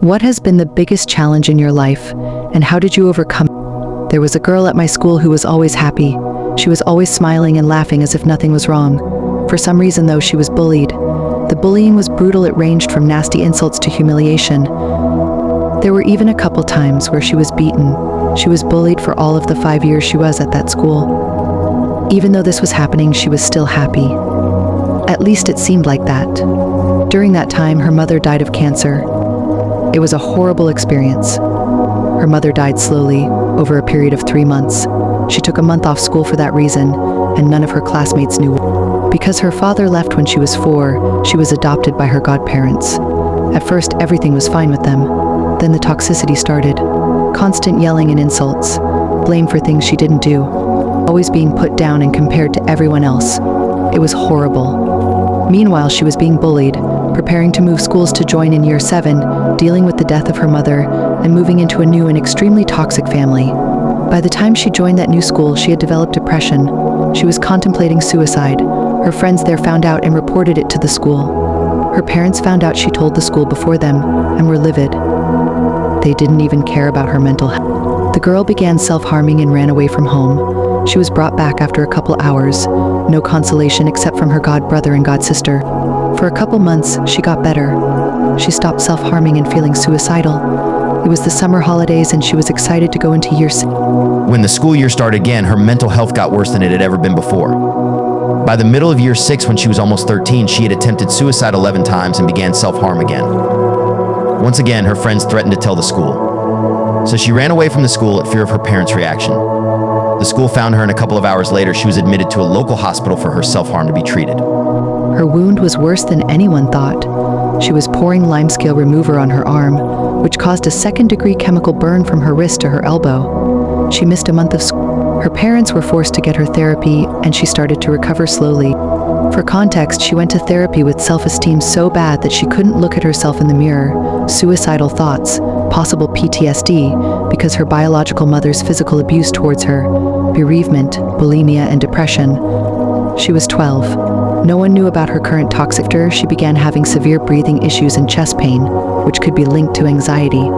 What has been the biggest challenge in your life, and how did you overcome it? There was a girl at my school who was always happy. She was always smiling and laughing as if nothing was wrong. For some reason, though, she was bullied. The bullying was brutal. It ranged from nasty insults to humiliation. There were even a couple times where she was beaten. She was bullied for all of the 5 years she was at that school. Even though this was happening, she was still happy. At least it seemed like that. During that time, her mother died of cancer. It was a horrible experience. Her mother died slowly, over a period of 3 months. She took a month off school for that reason, and none of her classmates knew. Because her father left when she was 4, she was adopted by her godparents. At first, everything was fine with them. Then the toxicity started. Constant yelling and insults. Blame for things she didn't do. Always being put down and compared to everyone else. It was horrible. Meanwhile, she was being bullied, preparing to move schools to join in year 7, dealing with the death of her mother, and moving into a new and extremely toxic family. By the time she joined that new school, she had developed depression. She was contemplating suicide. Her friends there found out and reported it to the school. Her parents found out she told the school before them and were livid. They didn't even care about her mental health. The girl began self-harming and ran away from home. She was brought back after a couple hours. No consolation except from her god brother and god sister. For a couple months, she got better. She stopped self-harming and feeling suicidal. It was the summer holidays and she was excited to go into year 6. When the school year started again, her mental health got worse than it had ever been before. By the middle of year 6, when she was almost 13, she had attempted suicide 11 times and began self-harm again. Once again, her friends threatened to tell the school. So she ran away from the school at fear of her parents' reaction. The school found her, and a couple of hours later, she was admitted to a local hospital for her self-harm to be treated. Her wound was worse than anyone thought. She was pouring limescale remover on her arm, which caused a second-degree chemical burn from her wrist to her elbow. She missed a month of school. Her parents were forced to get her therapy, and she started to recover slowly. For context, she went to therapy with self-esteem so bad that she couldn't look at herself in the mirror, suicidal thoughts, possible PTSD because her biological mother's physical abuse towards her, bereavement, bulimia, and depression. She was 12. No one knew about her current toxic. She began having severe breathing issues and chest pain, which could be linked to anxiety.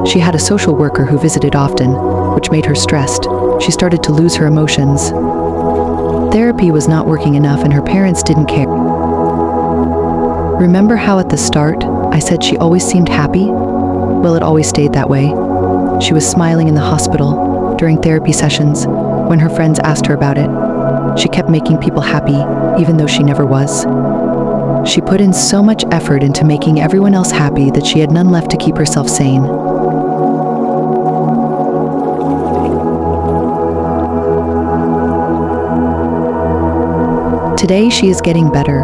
She had a social worker who visited often, which made her stressed. She started to lose her emotions. Therapy was not working enough and her parents didn't care. Remember how at the start, I said she always seemed happy? Well, it always stayed that way. She was smiling in the hospital, during therapy sessions, when her friends asked her about it. She kept making people happy, even though she never was. She put in so much effort into making everyone else happy that she had none left to keep herself sane. Today, she is getting better,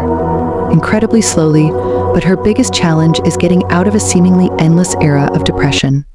incredibly slowly, but her biggest challenge is getting out of a seemingly endless era of depression.